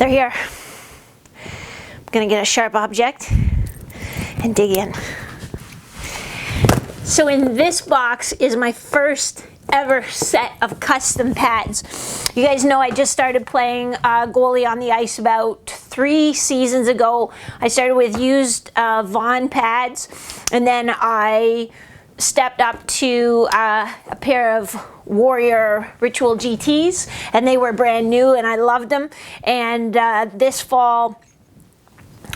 they're here. I'm gonna get a sharp object and dig in. So in this box is my first ever set of custom pads. You guys know I just started playing goalie on the ice about 3 seasons ago. I started with used Vaughn pads, and then I stepped up to a pair of Warrior Ritual GTs, and they were brand new and I loved them. And this fall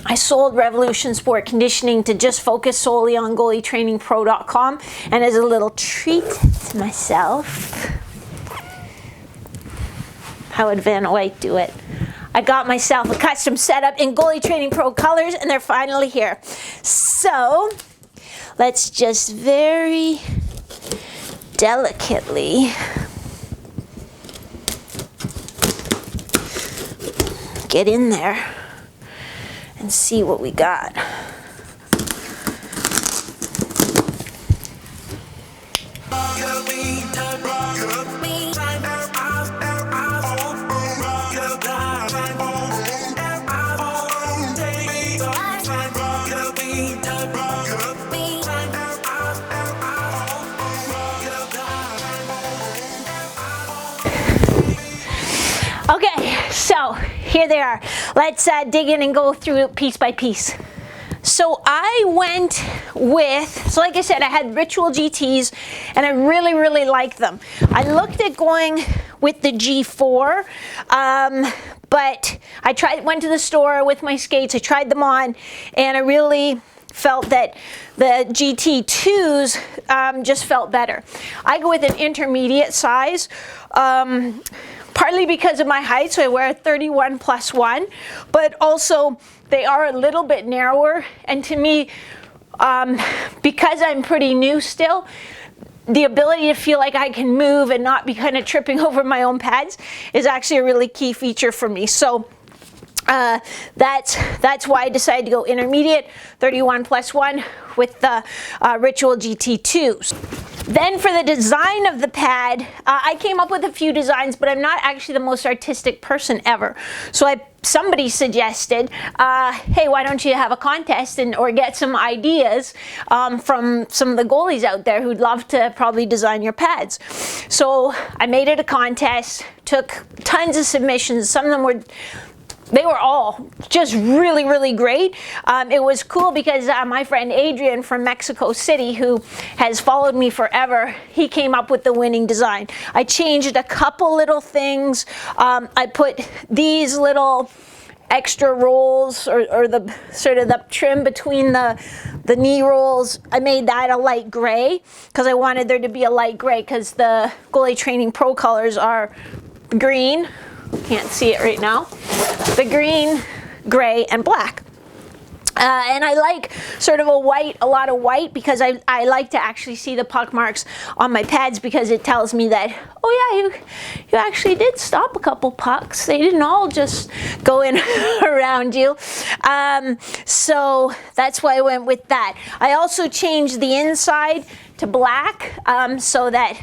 I sold Revolution Sport Conditioning to just focus solely on goalietrainingpro.com, and as a little treat to myself, how would Vanna White do it? I got myself a custom setup in Goalie Training Pro colors, and they're finally here. So let's just very delicately get in there and see what we got. Okay, so here they are. Let's dig in and go through it piece by piece. So I went with, so like I said, I had Ritual GTs and I really liked them. I looked at going with the G4, but I went to the store with my skates, I tried them on, and I really felt that the GT2s just felt better. I go with an intermediate size, partly because of my height, so I wear a 31+1, but also they are a little bit narrower, and to me, because I'm pretty new still, the ability to feel like I can move and not be kind of tripping over my own pads is actually a really key feature for me. So that's why I decided to go intermediate, 31+1 with the Ritual GT2s. Then for the design of the pad, I came up with a few designs, but I'm not actually the most artistic person ever. So somebody suggested, hey, why don't you have a contest or get some ideas from some of the goalies out there who'd love to probably design your pads. So I made it a contest, took tons of submissions. Some of them they were all just really great. It was cool because my friend Adrian from Mexico City, who has followed me forever, he came up with the winning design. I changed a couple little things. I put these little extra rolls or the sort of the trim between the knee rolls. I made that a light gray because I wanted there to be a light gray because the Goalie Training Pro colors are green. Can't see it right now. The green, gray, and black. And I like sort of a lot of white, because I like to actually see the puck marks on my pads, because it tells me that, oh yeah, you actually did stop a couple pucks. They didn't all just go in around you. So that's why I went with that. I also changed the inside to black, so that,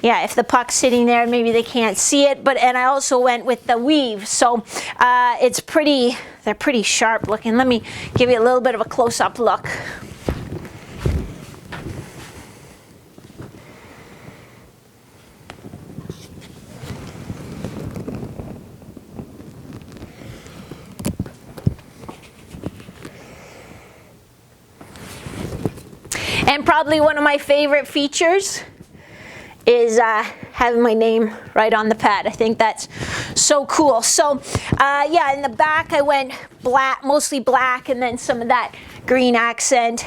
yeah, if the puck's sitting there, maybe they can't see it. And I also went with the weave. So they're pretty sharp looking. Let me give you a little bit of a close-up look. And probably one of my favorite features is having my name right on the pad. I think that's so cool. So yeah, in the back I went black, mostly black, and then some of that green accent,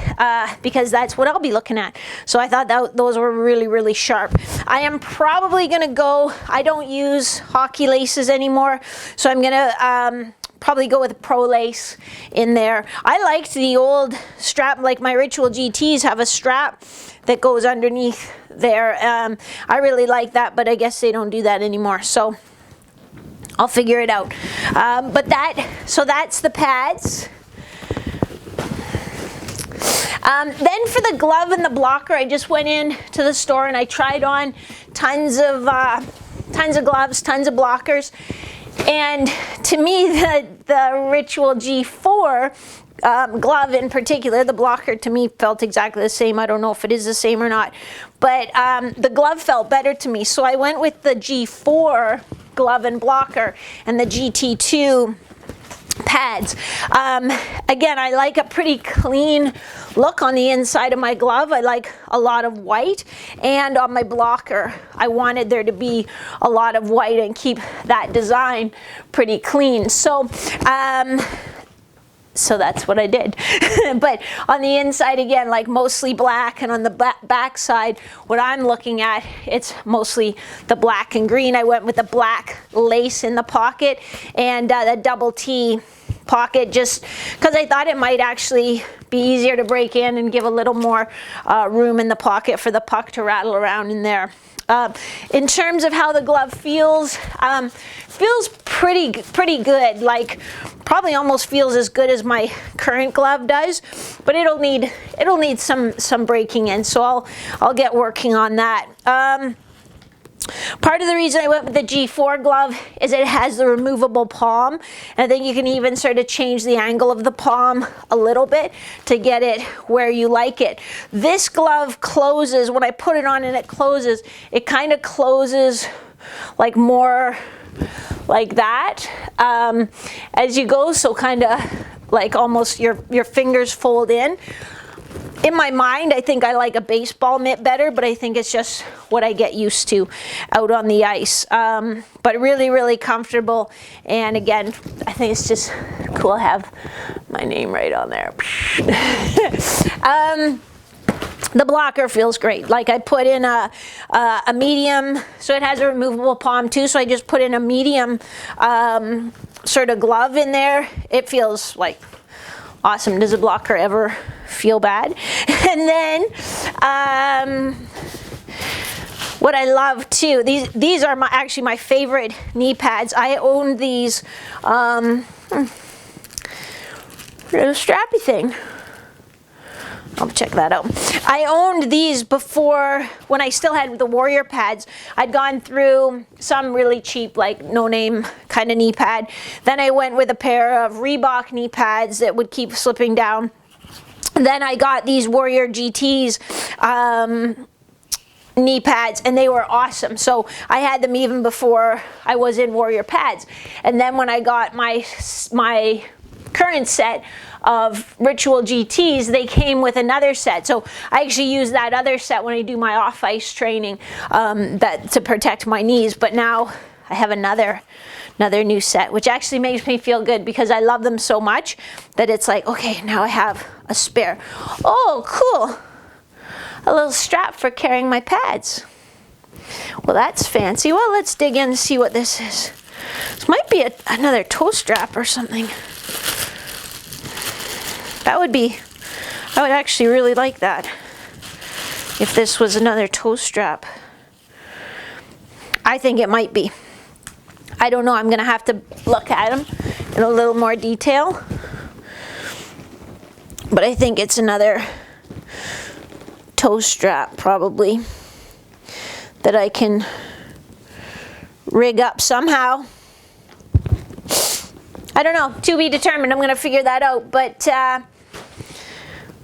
because that's what I'll be looking at. So I thought those were really sharp. I am probably gonna go, I don't use hockey laces anymore, so I'm gonna probably go with a pro lace in there. I liked the old strap, like my Ritual GTs have a strap that goes underneath there. I really like that, but I guess they don't do that anymore, so I'll figure it out. So that's the pads. Then for the glove and the blocker, I just went in to the store and I tried on tons of gloves, tons of blockers. And to me, the Ritual G4 glove in particular, the blocker to me felt exactly the same. I don't know if it is the same or not, but the glove felt better to me. So I went with the G4 glove and blocker and the GT2 pads. Again, I like a pretty clean look on the inside of my glove. I like a lot of white, and on my blocker I wanted there to be a lot of white and keep that design pretty clean. So that's what I did. But on the inside, again, like mostly black, and on the back side, what I'm looking at, it's mostly the black and green. I went with the black lace in the pocket and the double T pocket, just because I thought it might actually be easier to break in and give a little more room in the pocket for the puck to rattle around in there. In terms of how the glove feels, feels pretty good. Like probably almost feels as good as my current glove does, but it'll need some breaking in. So I'll get working on that. Part of the reason I went with the G4 glove is it has the removable palm, and I think you can even sort of change the angle of the palm a little bit to get it where you like it. This glove closes, when I put it on and it closes, it kind of closes like more like that as you go, so kind of like almost your fingers fold in. In my mind, I think I like a baseball mitt better, but I think it's just what I get used to out on the ice. But really, really comfortable. And again, I think it's just cool to have my name right on there. The blocker feels great. Like I put in a medium, so it has a removable palm too, so I just put in a medium sort of glove in there. It feels like awesome. Does a blocker ever feel bad? And then what I love too, these are actually my favorite knee pads. I owned these, little strappy thing. I'll check that out. I owned these before, when I still had the Warrior pads. I'd gone through some really cheap, like no-name kind of knee pad. Then I went with a pair of Reebok knee pads that would keep slipping down. Then I got these Warrior GTs knee pads, and they were awesome. So I had them even before I was in Warrior pads. And then when I got my current set of Ritual GTs, they came with another set. So I actually use that other set when I do my off-ice training to protect my knees. But now I have another new set, which actually makes me feel good because I love them so much that it's like, okay, now I have a spare. Oh, cool. A little strap for carrying my pads. Well, that's fancy. Well, let's dig in and see what this is. This might be another toe strap or something. I would actually really like that if this was another toe strap. I think it might be. I don't know, I'm gonna have to look at them in a little more detail. But I think it's another toe strap probably that I can rig up somehow. I don't know, to be determined. I'm gonna figure that out. But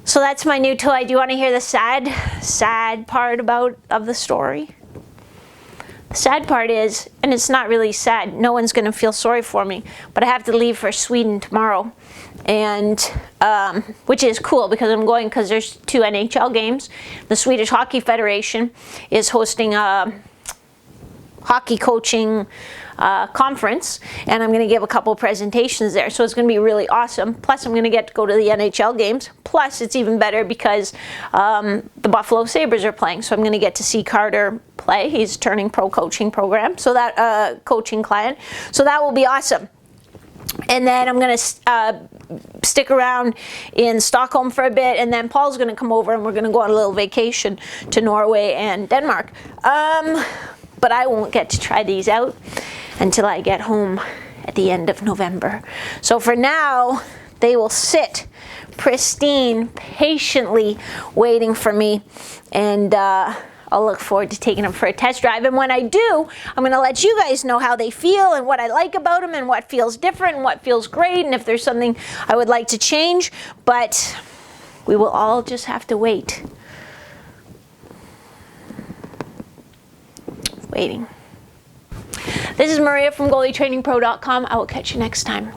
so that's my new toy. Do you want to hear the sad part of the story? The sad part is, and it's not really sad, no one's gonna feel sorry for me, but I have to leave for Sweden tomorrow, and which is cool because I'm going because there's 2 NHL games. The Swedish Hockey Federation is hosting a hockey coaching conference, and I'm going to give a couple presentations there, so it's going to be really awesome. Plus I'm going to get to go to the NHL games. Plus it's even better because the Buffalo Sabres are playing, so I'm going to get to see Carter play. He's turning pro coaching program, so that coaching client, so that will be awesome. And then I'm going to stick around in Stockholm for a bit, and then Paul's going to come over and we're going to go on a little vacation to Norway and Denmark. But I won't get to try these out until I get home at the end of November. So for now, they will sit pristine, patiently waiting for me, and I'll look forward to taking them for a test drive. And when I do, I'm going to let you guys know how they feel and what I like about them and what feels different and what feels great and if there's something I would like to change. But we will all just have to wait. Waiting. This is Maria from GoalieTrainingPro.com. I will catch you next time.